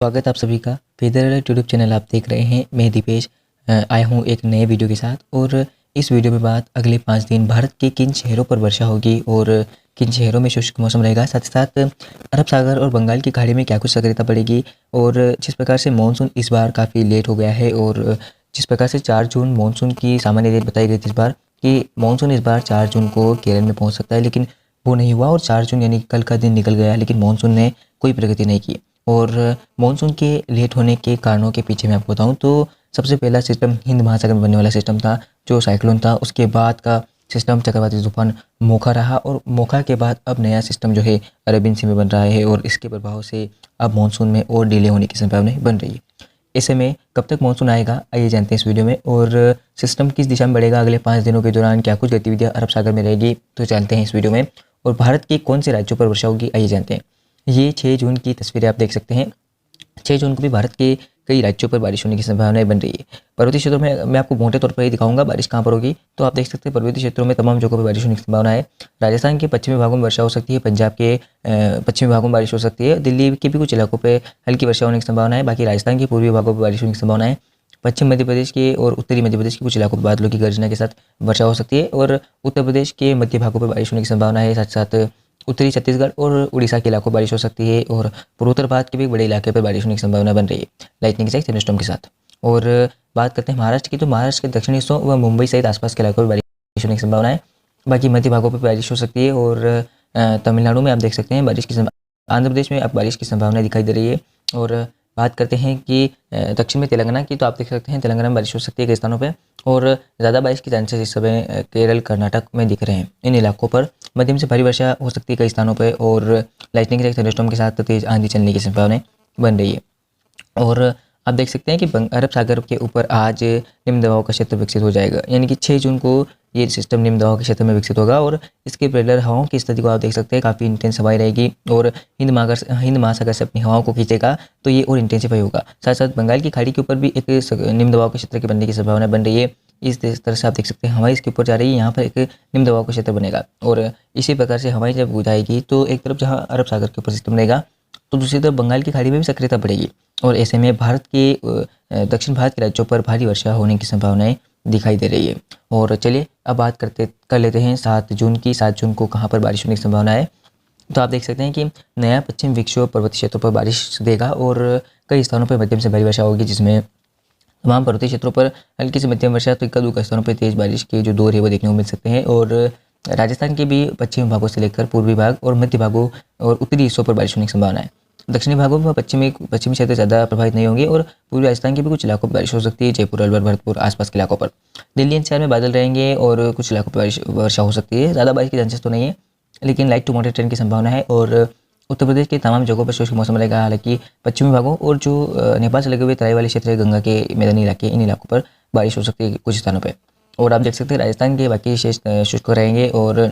स्वागत है आप सभी का वेदर यूट्यूब चैनल आप देख रहे हैं। मैं दीपेश आया हूँ एक नए वीडियो के साथ। और इस वीडियो में बात अगले 5 दिन भारत के किन शहरों पर वर्षा होगी और किन शहरों में शुष्क मौसम रहेगा, साथ ही साथ अरब सागर और बंगाल की खाड़ी में क्या कुछ सक्रियता पड़ेगी। और जिस प्रकार से मानसून इस बार काफ़ी लेट हो गया है और जिस प्रकार से 4 जून मानसून की सामान्य डेट बताई गई थी इस बार कि मानसून इस बार 4 जून को केरल में पहुँच सकता है, लेकिन वो नहीं हुआ और 4 जून यानी कल का दिन निकल गया, लेकिन मानसून ने कोई प्रगति नहीं की। और मानसून के लेट होने के कारणों के पीछे मैं आपको बताऊं तो सबसे पहला सिस्टम हिंद महासागर में बनने वाला सिस्टम था जो साइक्लोन था। उसके बाद का सिस्टम चक्रवाती तूफान मोखा रहा और मोखा के बाद अब नया सिस्टम जो है अरेबियन सी में बन रहा है और इसके प्रभाव से अब मानसून में और डिले होने की संभावना बन रही है। ऐसे में कब तक मानसून आएगा आइए जानते हैं इस वीडियो में, और सिस्टम किस दिशा में बढ़ेगा अगले 5 दिनों के दौरान, क्या कुछ गतिविधियाँ अरब सागर में रहेगी तो जानते हैं इस वीडियो में। और भारत के कौन से राज्यों पर वर्षा होगी आइए जानते हैं। ये 6 जून की तस्वीरें आप देख सकते हैं। 6 जून को भी भारत के कई राज्यों पर बारिश होने की संभावनाएं बन रही है। पर्वतीय क्षेत्रों में मैं आपको मोटे तौर पर ही दिखाऊंगा बारिश कहाँ पर होगी, तो आप देख सकते हैं पर्वतीय क्षेत्रों में तमाम जगहों पर बारिश होने की संभावना है। राजस्थान के पश्चिमी भागों में वर्षा हो सकती है, पंजाब के पश्चिमी भागों में बारिश हो सकती है, दिल्ली के भी कुछ इलाकों पर हल्की वर्षा होने की संभावना है। बाकी राजस्थान के पूर्वी भागों पर बारिश होने की संभावना है। पश्चिम मध्य प्रदेश के और उत्तरी मध्य प्रदेश के कुछ इलाकों पर बादलों की गर्जना के साथ वर्षा हो सकती है और उत्तर प्रदेश के मध्य भागों पर बारिश होने की संभावना है। साथ साथ उत्तरी छत्तीसगढ़ और उड़ीसा के इलाकों पर बारिश हो सकती है और पूर्वोत्तर भारत के भी बड़े इलाके पर बारिश होने की संभावना बन रही है लाइटनिंग से थंडरस्टॉर्म के साथ। और बात करते हैं महाराष्ट्र की, तो महाराष्ट्र के दक्षिणी हिस्सों व मुंबई सहित आसपास के इलाकों में बारिश होने की संभावना है। बाकी मध्य भागों पर बारिश हो सकती है और तमिलनाडु में आप देख सकते हैं बारिश की आंध्र प्रदेश में अब बारिश की संभावना दिखाई दे रही है। और बात करते हैं कि दक्षिण में तेलंगाना की, तो आप देख सकते हैं तेलंगाना में बारिश हो सकती है कई स्थानों पे और ज़्यादा बारिश की चांसेस इस समय केरल कर्नाटक में दिख रहे हैं। इन इलाकों पर मध्यम से भारी वर्षा हो सकती है कई स्थानों पे और लाइटनिंग से थंडरस्टॉर्म के साथ तेज आंधी चलने की संभावना बन रही है। और आप देख सकते हैं कि अरब सागर के ऊपर आज निम्न दबाव का क्षेत्र विकसित हो जाएगा, यानी कि 6 जून को ये सिस्टम निम्न दबाव के क्षेत्र में विकसित होगा और इसके पैरेलल हवाओं की स्थिति को आप देख सकते हैं काफ़ी इंटेंस हवाएं रहेगी और हिंद महासागर से अपनी हवाओं को खींचेगा तो ये और इंटेंसिफाई होगा। साथ साथ बंगाल की खाड़ी के ऊपर भी एक निम्न दबाव के क्षेत्र के बनने की संभावना बन रही है। इस तरह से आप देख सकते हैं हवाएं इसके ऊपर जा रही है, यहाँ पर एक निम्न दबाव का क्षेत्र बनेगा और इसी प्रकार से हवाएं जब बुझाएगी तो एक तरफ जहाँ अरब सागर के ऊपर सिस्टम रहेगा तो दूसरी तरफ बंगाल की खाड़ी में भी सक्रियता बढ़ेगी और ऐसे में भारत के दक्षिण भारत के राज्यों पर भारी वर्षा होने की संभावनाएं दिखाई दे रही है। और चलिए अब बात कर लेते हैं 7 जून की। 7 जून को कहाँ पर बारिश होने की संभावना है, तो आप देख सकते हैं कि नया पश्चिम विक्षोभ पर्वतीय क्षेत्रों पर बारिश देगा और कई स्थानों पर मध्यम से भारी वर्षा होगी, जिसमें तमाम पर्वतीय क्षेत्रों पर हल्की से मध्यम वर्षा तो इक्का स्थानों पर तेज बारिश के जो दौर है वो देखने को मिल सकते हैं। और राजस्थान के भी पश्चिमी भागों से लेकर पूर्वी भाग और मध्य भागों और उत्तरी हिस्सों पर बारिश होने की संभावना है। दक्षिणी भागों में पश्चिमी क्षेत्र ज़्यादा प्रभावित नहीं होंगे और पूर्वी राजस्थान के भी कुछ इलाकों पर बारिश हो सकती है, जयपुर अलवर भरतपुर आसपास के इलाकों पर। दिल्ली एनसीआर में बादल रहेंगे और कुछ इलाकों पर वर्षा हो सकती है, ज़्यादा बारिश की चांसेस तो नहीं है लेकिन लाइट टू मॉडरेट रेन की संभावना है। और उत्तर प्रदेश के तमाम जगहों पर शुष्क मौसम रहेगा, हालांकि पश्चिमी भागों और जो नेपाल से लगे हुए तराई वाले क्षेत्र है, गंगा के मैदानी इलाके, इन इलाकों पर बारिश हो सकती है कुछ स्थानों पर। और आप देख सकते हैं राजस्थान के बाकी क्षेत्र शुष्क रहेंगे और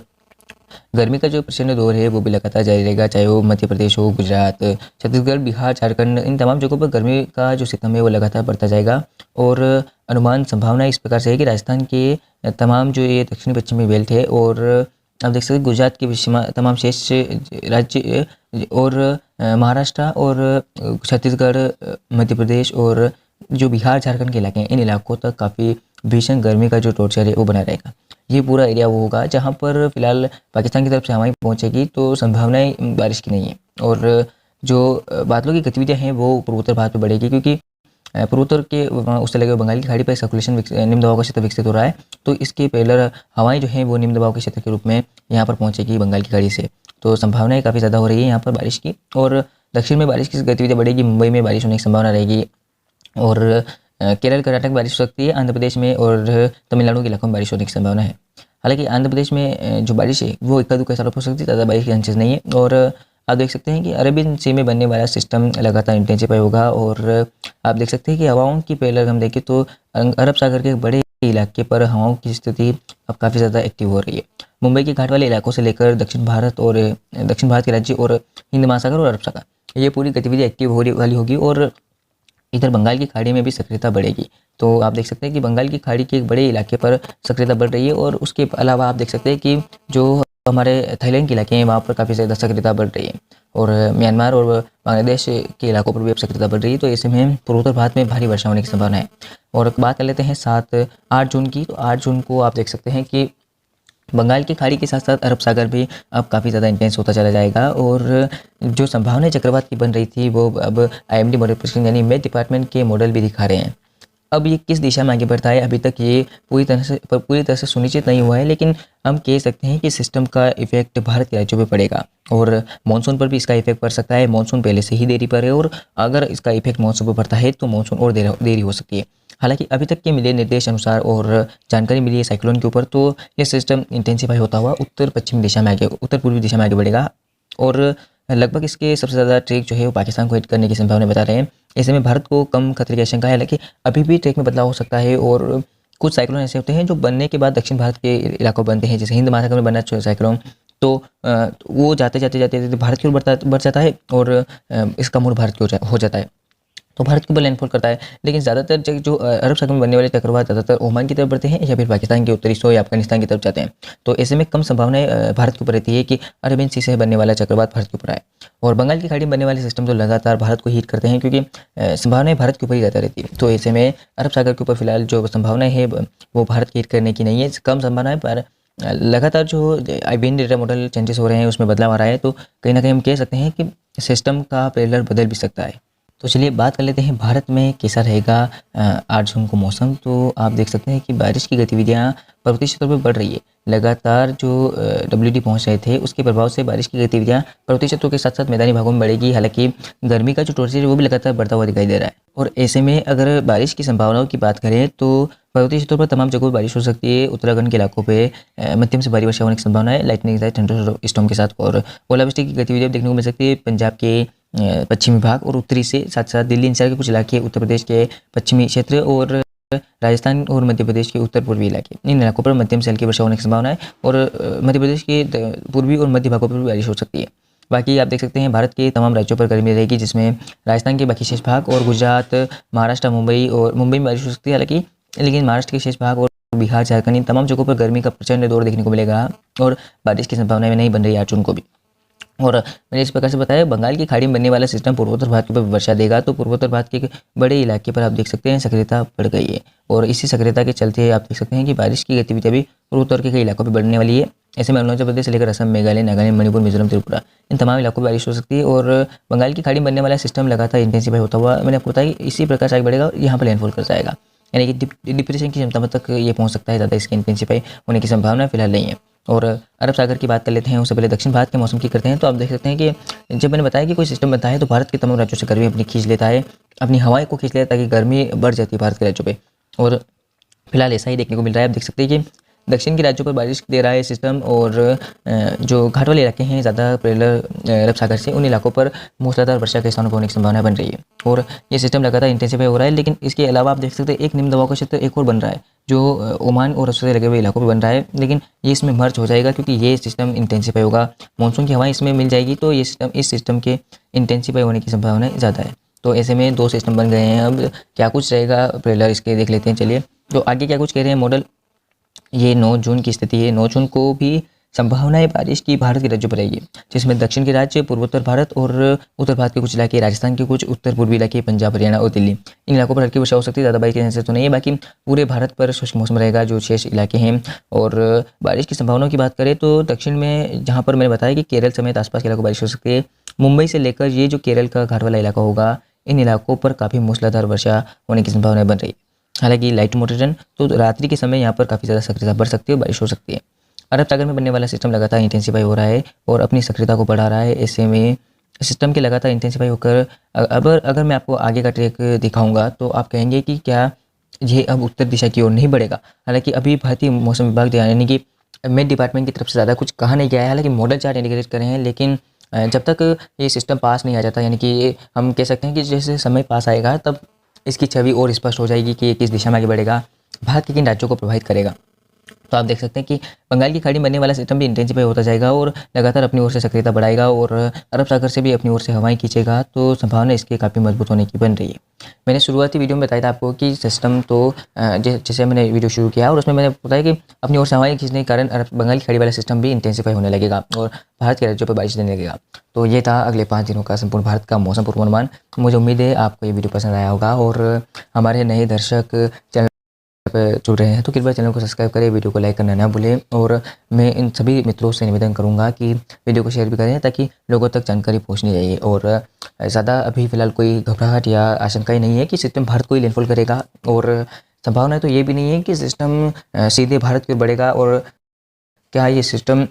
गर्मी का जो प्रचंड दौर है वो भी लगातार जारी रहेगा, चाहे वो मध्य प्रदेश हो, गुजरात, छत्तीसगढ़, बिहार, झारखंड, इन तमाम जगहों पर गर्मी का जो सितम है वो लगातार बढ़ता जाएगा। और अनुमान संभावना इस प्रकार से है कि राजस्थान के तमाम जो ये दक्षिणी पश्चिमी बेल्ट है और आप देख सकते हैं गुजरात के तमाम शेष राज्य और महाराष्ट्र और छत्तीसगढ़, मध्य प्रदेश और जो बिहार झारखंड के इलाके हैं, इन इलाकों तक काफ़ी भीषण गर्मी का जो टॉर्चर है वो बना रहेगा। ये पूरा एरिया वो होगा जहाँ पर फिलहाल पाकिस्तान की तरफ से हवाएं पहुँचेगी तो संभावनाएं बारिश की नहीं है। और जो बादलों की गतिविधियाँ हैं वो पूर्वोत्तर भारत में बढ़ेगी, क्योंकि पूर्वोत्तर के उससे लगे बंगाल की खाड़ी पर सर्कुलेशन निम्न दबाव का क्षेत्र विकसित हो रहा है, तो इसके पैरेलल हवाएं जो हैं वो निम्न दबाव के क्षेत्र के रूप में यहाँ पर पहुँचेगी बंगाल की खाड़ी से, तो संभावनाएं काफ़ी ज़्यादा हो रही है यहाँ पर बारिश की। और दक्षिण में बारिश की गतिविधियाँ बढ़ेगी, मुंबई में बारिश होने की संभावना रहेगी और केरल कर्नाटक में बारिश हो सकती है, आंध्र प्रदेश में और तमिलनाडु के इलाकों में बारिश होने की संभावना है। हालांकि आंध्र प्रदेश में जो बारिश है वो इक्का स्थानों पर हो सकती है, ज़्यादा बारिश की चांसेस नहीं है। और आप देख सकते हैं कि अरेबियन सी में बनने वाला सिस्टम लगातार इंटेंसिफाई होगा और आप देख सकते हैं कि हवाओं की पैरेलल हम देखें तो अरब सागर के बड़े इलाके पर हवाओं की स्थिति अब काफ़ी ज़्यादा एक्टिव हो रही है। मुंबई के घाट वाले इलाकों से लेकर दक्षिण भारत के राज्य और हिंद महासागर और अरब सागर, ये पूरी गतिविधि एक्टिव होने वाली होगी और इधर बंगाल की खाड़ी में भी सक्रियता बढ़ेगी। तो आप देख सकते हैं कि बंगाल की खाड़ी के एक बड़े इलाके पर सक्रियता बढ़ रही है और उसके अलावा आप देख सकते हैं कि जो हमारे थाईलैंड के इलाके हैं वहाँ पर काफ़ी ज़्यादा सक्रियता बढ़ रही है। और म्यांमार और बांग्लादेश के इलाकों पर भी अब सक्रियता बढ़ रही है। तो ऐसे में पूर्वोत्तर भारत में भारी वर्षा होने की संभावना है। और बात कर लेते हैं 7-8 जून की। तो 8 जून को आप देख सकते हैं कि बंगाल की खाड़ी के साथ साथ अरब सागर भी अब काफ़ी ज़्यादा इंटेंस होता चला जाएगा। और जो संभावनाएं चक्रवात की बन रही थी वो अब IMD मॉडल प्रेडिक्शन यानी मेट डिपार्टमेंट के मॉडल भी दिखा रहे हैं। अब ये किस दिशा में आगे बढ़ता है अभी तक ये पूरी तरह से सुनिश्चित नहीं हुआ है, लेकिन हम कह सकते हैं कि सिस्टम का इफेक्ट भारत के राज्यों पे पड़ेगा और मानसून पर भी इसका इफेक्ट पड़ सकता है। मानसून पहले से ही देरी पर है और अगर इसका इफेक्ट मानसून पर पड़ता है तो मानसून और देरी हो सकती है। हालांकि अभी तक के मिले निर्देश अनुसार और जानकारी मिली है साइक्लोन के ऊपर, तो ये सिस्टम इंटेंसिफाई होता हुआ उत्तर पूर्वी दिशा में आगे बढ़ेगा और लगभग इसके सबसे ज़्यादा ट्रैक जो है वो पाकिस्तान को हिट करने की संभावना बता रहे हैं। ऐसे में भारत को कम खतरे की आशंका है, हालांकि अभी भी ट्रैक में बदलाव हो सकता है और कुछ साइक्लोन ऐसे होते हैं जो बनने के बाद दक्षिण भारत के इलाकों बनते हैं, जैसे हिंद महासागर में बना साइक्लोन, तो वो जाते भारत की ओर बढ़ जाता है और इसका मूल भारत की ओर हो जाता है, तो भारत के ऊपर लैंडफॉल करता है। लेकिन ज़्यादातर जो अरब सागर में बनने वाले चक्रवात ज़्यादातर ओमान की तरफ बढ़ते हैं या फिर पाकिस्तान के उत्तरी हिस्सों या अफगानिस्तान की तरफ जाते हैं। तो ऐसे में कम संभावनाएं भारत के ऊपर रहती है कि अरेबियन सी से बनने वाला चक्रवात भारत के ऊपर आए। और बंगाल की खाड़ी में बनने वाले सिस्टम जो लगातार भारत को हीट करते हैं, क्योंकि संभावनाएं भारत के ऊपर ही ज़्यादा रहती है। तो ऐसे में अरब सागर के ऊपर फिलहाल जो संभावनाएं है वो भारत की हिट करने की नहीं है, कम संभावना है। पर लगातार जो IBM डेटा मॉडल चेंजेस हो रहे हैं उसमें बदलाव आ रहा है, तो कहीं ना कहीं हम कह सकते हैं कि सिस्टम का पैरेलल बदल भी सकता है। तो चलिए बात कर लेते हैं भारत में कैसा रहेगा 8 जून को मौसम। तो आप देख सकते हैं कि बारिश की गतिविधियां पर्वतीय क्षेत्रों पर बढ़ रही है। लगातार जो WD पहुंच रहे थे उसके प्रभाव से बारिश की गतिविधियां पर्वतीय क्षेत्रों के साथ साथ मैदानी भागों में बढ़ेगी। हालांकि गर्मी का जो टेम्परेचर है वो भी लगातार बढ़ता हुआ दिखाई दे रहा है। और ऐसे में अगर बारिश की संभावनाओं की बात करें तो पर्वतीय क्षेत्रों पर तमाम जगहों पर बारिश हो सकती है। उत्तराखंड के इलाकों पे मध्यम से भारी वर्षा होने की संभावना है, लाइटनिंग के साथ थंडर स्टॉर्म के साथ। और ओलावृष्टि की गतिविधियां देखने को मिल सकती है पंजाब के पश्चिमी भाग और उत्तरी से साथ साथ दिल्ली एनसीआर के कुछ इलाके, उत्तर प्रदेश के पश्चिमी क्षेत्र और राजस्थान और मध्य प्रदेश के उत्तर पूर्वी इलाके, इन इलाकों पर मध्यम से हल्की वर्षा होने की संभावना है। और मध्य प्रदेश के पूर्वी और मध्य भागों पर भी बारिश हो सकती है। बाकी आप देख सकते हैं भारत के तमाम राज्यों पर गर्मी रहेगी, जिसमें राजस्थान के बाकी शेष भाग और गुजरात, महाराष्ट्र, मुंबई में बारिश हो सकती है। हालांकि लेकिन महाराष्ट्र के शेष भाग और बिहार, झारखंड, इन तमाम जगहों पर गर्मी का प्रचंड दौर देखने को मिलेगा और बारिश की संभावनाएं नहीं बन रही 8 जून को भी। और मैंने इस प्रकार से बताया बंगाल की खाड़ी में बनने वाला सिस्टम पूर्वोत्तर भारत के ऊपर वर्षा देगा, तो पूर्वोत्तर भारत के एक बड़े इलाके पर आप देख सकते हैं सक्रियता बढ़ गई है। और इसी सक्रियता के चलते आप देख सकते हैं कि बारिश की गतिविधि भी पूर्वोत्तर के कई इलाकों पर बढ़ने वाली है। ऐसे में अरुणाचल प्रदेश से लेकर असम, मेघालय, नागालैंड, मणिपुर, मिजोरम, त्रिपुरा, इन तमाम इलाकों में बारिश हो सकती है। और बंगाल की खाड़ी में बनने वाला सिस्टम लगातार इंटेंसिफाई होता हुआ मैंने आपको बताया इसी प्रकार से आगे बढ़ेगा और यहाँ पर लैंडफॉल कर जाएगा, यानी कि डिप्रेशन की क्षमता तक ये पहुँच सकता है। ज़्यादा इसकी इंटेंसिफाई होने की संभावना फिलहाल नहीं है। और अरब सागर की बात कर लेते हैं, उससे पहले दक्षिण भारत के मौसम की करते हैं। तो आप देख सकते हैं कि जब मैंने बताया कि कोई सिस्टम बनता है तो भारत के तमाम राज्यों से गर्मी अपनी खींच लेता है, अपनी हवाएं को खींच लेता है, ताकि गर्मी बढ़ जाती है भारत के राज्यों पे। और फिलहाल ऐसा ही देखने को मिल रहा है। आप देख सकते हैं कि दक्षिण के राज्यों पर बारिश दे रहा है सिस्टम, और जो घाट वाले इलाके हैं ज़्यादा पैरेलल अरब सागर से, उन इलाकों पर मूसलाधार वर्षा के स्थानों पर होने की संभावना बन रही है। और ये सिस्टम लगातार इंटेंसिफाई हो रहा है। लेकिन इसके अलावा आप देख सकते हैं एक निम्न दबाव का क्षेत्र एक और बन रहा है, जो ओमान और उससे लगे हुए इलाकों पर बन रहा है। लेकिन ये इसमें मर्ज हो जाएगा क्योंकि ये सिस्टम इंटेंसिफाई होगा, मानसून की हवाएं इसमें मिल जाएगी, तो ये इस सिस्टम के इंटेंसिफाई होने की संभावना ज़्यादा है। तो ऐसे में 2 सिस्टम बन गए हैं। अब क्या कुछ रहेगा पैरेलल इसके देख लेते हैं। चलिए, तो आगे क्या कुछ कह रहे हैं मॉडल। ये 9 जून की स्थिति है। 9 जून को भी संभावनाएं बारिश की भारत के राज्यों पर रहेगी, जिसमें दक्षिण के राज्य, पूर्वोत्तर भारत और उत्तर भारत के कुछ इलाके, राजस्थान के कुछ उत्तर पूर्वी इलाके, पंजाब, हरियाणा और दिल्ली, इन इलाकों पर हल्की वर्षा हो सकती है। ज़्यादा बारिश के चांसेस तो नहीं है। बाकी पूरे भारत पर शुष्क मौसम रहेगा जो शेष इलाके हैं। और बारिश की संभावनाओं की बात करें तो दक्षिण में, जहाँ पर मैंने बताया कि केरल समेत आसपास के इलाकों में बारिश हो सकती है, मुंबई से लेकर ये जो केरल का घाट वाला इलाका होगा, इन इलाकों पर काफ़ी मूसलाधार वर्षा होने की संभावना बन रही है। हालांकि लाइट मॉडरेशन, तो रात्रि के समय यहाँ पर काफ़ी ज़्यादा सक्रियता बढ़ सकती है, बारिश हो सकती है। अरब सागर में बनने वाला सिस्टम लगातार इंटेंसिफाई हो रहा है और अपनी सक्रियता को बढ़ा रहा है। ऐसे में सिस्टम के लगातार इंटेंसिफाई होकर अगर मैं आपको आगे का ट्रैक दिखाऊंगा तो आप कहेंगे कि क्या ये अब उत्तर दिशा की ओर नहीं बढ़ेगा। हालांकि अभी भारतीय मौसम विभाग यानी कि मेट डिपार्टमेंट की तरफ से ज़्यादा कुछ कहा नहीं गया है। हालांकि मॉडल चार्ट इंडिकेट कर रहे हैं, लेकिन जब तक ये सिस्टम पास नहीं आ जाता, यानी कि हम कह सकते हैं कि जैसे समय पास आएगा तब इसकी छवि और स्पष्ट हो जाएगी कि ये किस दिशा में आगे बढ़ेगा, भारत के किन राज्यों को प्रभावित करेगा। तो आप देख सकते हैं कि बंगाल की खाड़ी में बनने वाला सिस्टम भी इंटेंसिफाई होता जाएगा और लगातार अपनी ओर से सक्रियता बढ़ाएगा और अरब सागर से भी अपनी ओर से हवाएं खींचेगा, तो संभावना इसकी काफ़ी मजबूत होने की बन रही है। मैंने शुरुआती वीडियो में बताया था आपको कि सिस्टम तो जैसे मैंने वीडियो शुरू किया और उसमें मैंने बताया कि अपनी ओर से हवाएं खींचने के कारण बंगाल की खाड़ी वाला सिस्टम भी इंटेंसिफाई होने लगेगा और भारत के राज्यों पर बारिश देने लगेगा। तो ये था अगले 5 दिनों का संपूर्ण भारत का मौसम पूर्वानुमान। मुझे उम्मीद है आपको ये वीडियो पसंद आया होगा और हमारे नए दर्शक चैनल पे जुड़ रहे हैं तो कृपया चैनल को सब्सक्राइब करें, वीडियो को लाइक करना ना भूलें और मैं इन सभी मित्रों से निवेदन करूंगा कि वीडियो को शेयर भी करें ताकि लोगों तक जानकारी पहुंचनी चाहिए। और ज़्यादा अभी फ़िलहाल कोई घबराहट या आशंका ही नहीं है कि सिस्टम भारत को ही लैंडफॉल करेगा और संभावना तो ये भी नहीं है कि सिस्टम सीधे भारत की ओर बढ़ेगा। और क्या ये सिस्टम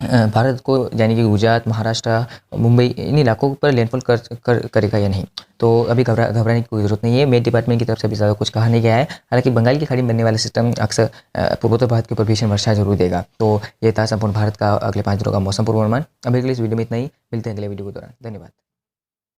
भारत को यानी कि गुजरात, महाराष्ट्र, मुंबई इन इलाकों पर लैंडफॉल करेगा या नहीं, तो अभी घबराने की कोई ज़रूरत नहीं है। मेट डिपार्टमेंट की तरफ से अभी ज़्यादा कुछ कहा नहीं गया है। हालांकि बंगाल की खाड़ी में बनने वाला सिस्टम अक्सर पूर्वोत्तर भारत के ऊपर भीषण वर्षा जरूर देगा। तो ये था संपूर्ण भारत का अगले 5 दिनों का मौसम पूर्वानुमान। अभी के लिए इस वीडियो में इतना ही, मिलते हैं अगले वीडियो के दौरान। धन्यवाद।